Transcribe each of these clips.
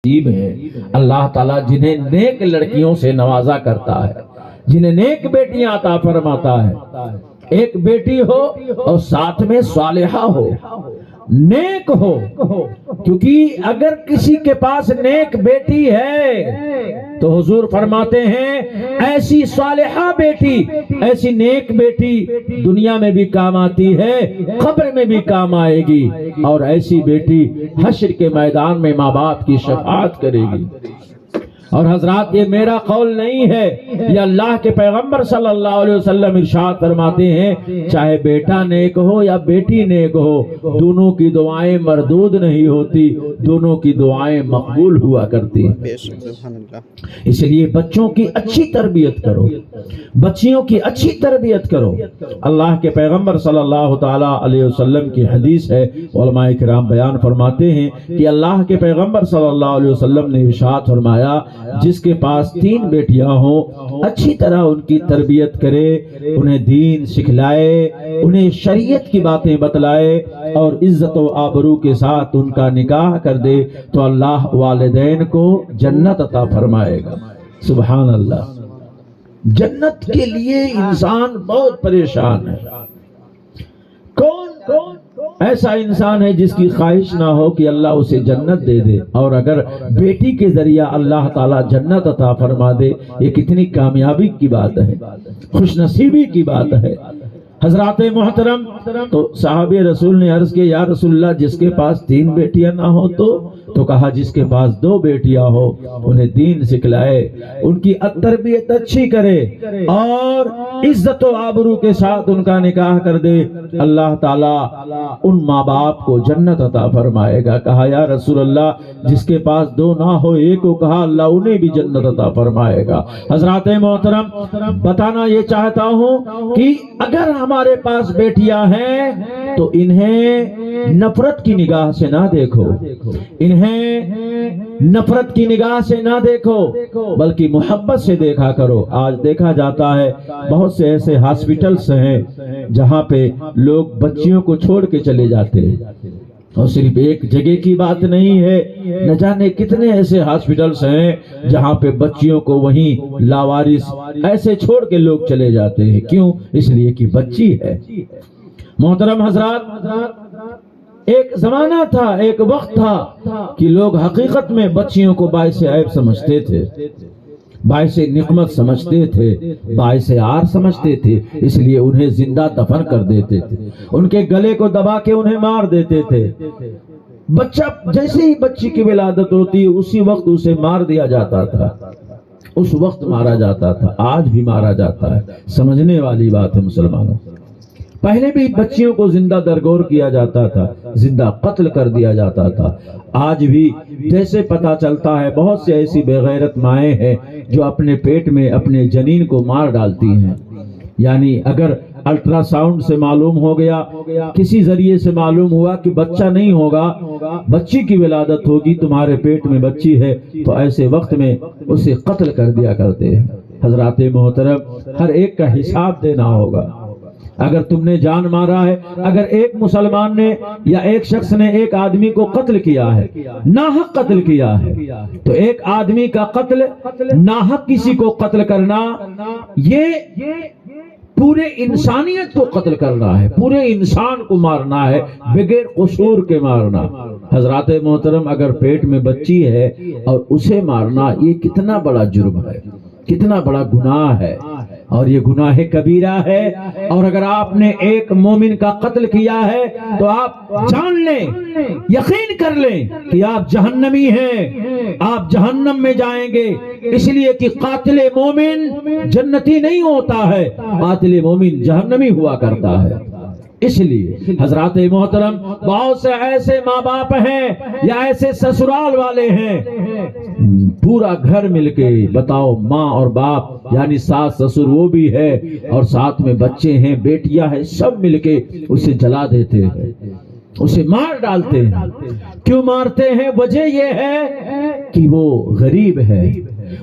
عجیب ہے اللہ تعالیٰ جنہیں نیک لڑکیوں سے نوازا کرتا ہے، جنہیں نیک بیٹیاں عطا فرماتا ہے. ایک بیٹی ہو اور ساتھ میں صالحہ ہو، نیک ہو. کیونکہ اگر کسی کے پاس نیک بیٹی ہے تو حضور فرماتے ہیں ایسی صالحہ بیٹی، ایسی نیک بیٹی دنیا میں بھی کام آتی ہے، قبر میں بھی کام آئے گی، اور ایسی بیٹی حشر کے میدان میں ماں باپ کی شفاعت کرے گی. اور حضرات یہ میرا قول نہیں ہے، یہ اللہ کے پیغمبر صلی اللہ علیہ وسلم ارشاد فرماتے ہیں چاہے بیٹا نیک ہو یا بیٹی نیک ہو، دونوں کی دعائیں مردود نہیں ہوتی، دونوں کی دعائیں مقبول ہوا کرتی ہیں. اس لیے بچوں کی اچھی تربیت کرو، بچیوں کی اچھی تربیت کرو. اللہ کے پیغمبر صلی اللہ تعالی علیہ وسلم کی حدیث ہے، علماء کرام بیان فرماتے ہیں کہ اللہ کے پیغمبر صلی اللہ علیہ وسلم نے ارشاد فرمایا جس کے پاس 3 بیٹیاں ہوں اچھی طرح ان کی تربیت کرے، انہیں دین سکھلائے، انہیں شریعت کی باتیں بتلائے اور عزت و آبرو کے ساتھ ان کا نکاح کر دے تو اللہ والدین کو جنت عطا فرمائے گا. سبحان اللہ. جنت کے لیے انسان بہت پریشان ہے. کون ایسا انسان ہے جس کی خواہش نہ ہو کہ اللہ اسے جنت دے دے؟ اور اگر بیٹی کے ذریعہ اللہ تعالیٰ جنت عطا فرما دے، یہ کتنی کامیابی کی بات ہے، خوش نصیبی کی بات ہے. حضرات محترم، تو صحابی رسول نے عرض کیا یا رسول اللہ جس کے پاس 3 بیٹیاں نہ ہو تو کہا جس کے پاس 2 بیٹیاں ہو انہیں دین سکھلائے، ان کی تربیت اچھی کرے اور عزت و آبرو کے ساتھ ان کا نکاح کر دے، اللہ تعالیٰ ان ماں باپ کو جنت عطا فرمائے گا. کہا یا رسول اللہ جس کے پاس 2 نہ ہو ایک ہو، کہا اللہ انہیں بھی جنت عطا فرمائے گا. حضرات محترم، بتانا یہ چاہتا ہوں کہ اگر ہمارے پاس بیٹیاں ہیں تو انہیں نفرت کی نگاہ سے نہ دیکھو، انہیں نفرت کی نگاہ سے نہ دیکھو بلکہ محبت سے دیکھا کرو. آج دیکھا جاتا ہے بہت سے ایسے ہاسپٹلز ہیں جہاں پہ لوگ بچیوں کو چھوڑ کے چلے جاتے ہیں، اور صرف ایک جگہ کی بات نہیں ہے، نہ جانے کتنے ایسے ہاسپٹلز ہیں جہاں پہ بچیوں کو وہیں لاوارث ایسے چھوڑ کے لوگ چلے جاتے ہیں. کیوں؟ اس لیے کہ بچی ہے. محترم حضرات، ایک زمانہ تھا، ایک وقت تھا کہ لوگ حقیقت میں بچیوں کو باعث عیب سمجھتے تھے، باعث نقمت سمجھتے تھے، باعث عار سمجھتے تھے، اس لیے انہیں زندہ دفن کر دیتے تھے، ان کے گلے کو دبا کے انہیں مار دیتے تھے. بچہ جیسے ہی بچی کی ولادت ہوتی اسی وقت اسے مار دیا جاتا تھا، اس وقت مارا جاتا تھا، آج بھی مارا جاتا ہے. سمجھنے والی بات ہے مسلمانوں. پہلے بھی بچیوں کو زندہ درگور کیا جاتا تھا، زندہ قتل کر دیا جاتا تھا. آج بھی جیسے پتا چلتا ہے بہت سے ایسی بے غیرت مائیں ہیں جو اپنے پیٹ میں اپنے جنین کو مار ڈالتی ہیں. یعنی اگر الٹرا ساؤنڈ سے معلوم ہو گیا، کسی ذریعے سے معلوم ہوا کہ بچہ نہیں ہوگا، بچی کی ولادت ہوگی، تمہارے پیٹ میں بچی ہے، تو ایسے وقت میں اسے قتل کر دیا کرتے ہیں. حضرات محترم، ہر ایک کا حساب دینا ہوگا. اگر تم نے جان مارا ہے، اگر ایک مسلمان نے یا ایک شخص نے ایک آدمی کو قتل کیا ہے، ناحق قتل کیا ہے، تو ایک آدمی کا قتل، ناحق کسی کو قتل کرنا، یہ پورے انسانیت کو قتل کرنا ہے، پورے انسان کو مارنا ہے، بغیر قصور کے مارنا. حضرات محترم، اگر پیٹ میں بچی ہے اور اسے مارنا، یہ کتنا بڑا جرم ہے، کتنا بڑا گناہ ہے، اور یہ گناہ کبیرہ ہے. اور اگر آپ نے ایک مومن کا قتل کیا ہے تو آپ جان لیں، یقین کر لیں کہ آپ جہنمی ہیں، آپ جہنم میں جائیں گے. اس لیے کہ قاتل مومن جنتی نہیں ہوتا ہے، قاتل مومن جہنمی ہوا کرتا ہے. اس لیے حضرات محترم، بہت سے ایسے ماں باپ ہیں یا ایسے سسرال والے ہیں، پورا گھر مل کے، بتاؤ ماں اور باپ یعنی ساس سسر وہ بھی ہے اور ساتھ میں بچے ہیں، بیٹیاں ہیں، سب مل کے اسے جلا دیتے ہیں، اسے مار ڈالتے ہیں. کیوں مارتے ہیں؟ وجہ یہ ہے کہ وہ غریب ہے،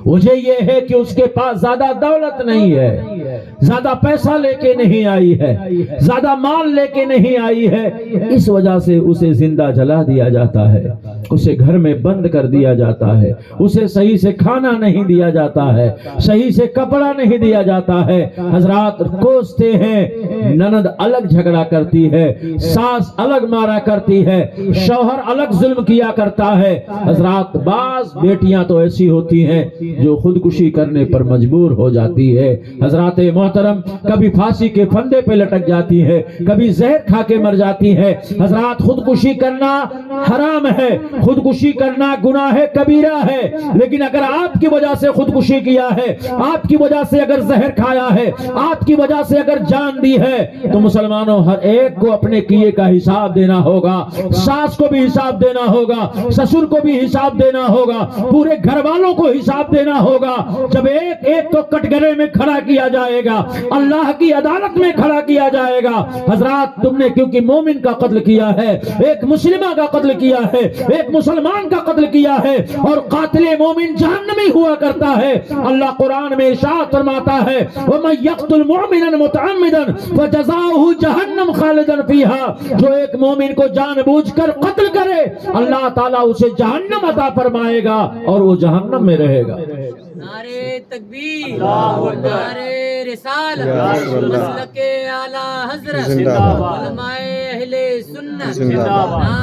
وجہ یہ ہے کہ اس کے پاس زیادہ دولت نہیں ہے، زیادہ پیسہ لے کے نہیں آئی ہے، زیادہ مال لے کے نہیں آئی ہے، اس وجہ سے اسے زندہ جلا دیا جاتا ہے، اسے گھر میں بند کر دیا جاتا ہے، اسے صحیح سے کھانا نہیں دیا جاتا ہے، صحیح سے کپڑا نہیں دیا جاتا ہے۔ حضرات کوستے ہیں، نند الگ جھگڑا کرتی ہے، ساس الگ مارا کرتی ہے، شوہر الگ ظلم کیا کرتا ہے۔ حضرات بعض بیٹیاں تو ایسی ہوتی ہیں جو خودکشی کرنے پر مجبور ہو جاتی ہے۔ حضرات محترم، کبھی پھانسی کے پھندے پہ لٹک جاتی ہے، کبھی زہر کھا کے مر جاتی ہے۔ حضرات خودکشی کرنا حرام ہے، خودکشی کرنا گناہ کبیرہ ہے، لیکن اگر آپ کی وجہ سے خودکشی کیا ہے، آپ کی وجہ سے اگر زہر کھایا ہے، آپ کی وجہ سے اگر جان دی ہے، تو مسلمانوں ہر ایک کو اپنے کیے کا حساب دینا ہوگا۔ ساس کو بھی حساب دینا ہوگا، سسر کو بھی حساب دینا ہوگا، پورے گھر والوں کو حساب دینا ہوگا۔ جب ایک ایک کو کٹگرے میں کھڑا کیا جائے گا، اللہ کی عدالت میں کھڑا کیا جائے گا۔ حضرات تم نے کیونکہ مومن کا قتل کیا ہے، ایک مسلمہ کا قتل کیا ہے، ایک مسلمان کا قتل کیا ہے، اور قاتل مومن جہنمی ہوا کرتا ہے۔ اللہ قرآن میں ارشاد فرماتا ہے وَمَن يَقْتُلْ مُؤْمِنًا مُتَعَمِّدًا فَجَزَاؤُهُ جَهَنَّمُ خَالِدًا فِيهَا، جو ایک مومن کو جان بوجھ کر قتل کرے، اللہ تعالیٰ اسے جہنم عطا فرمائے گا اور وہ جہنم میں رہے گا۔ نعرے تکبیر، نعرے رسالت، مسلک اعلی حضرت، علماء اہل سنت،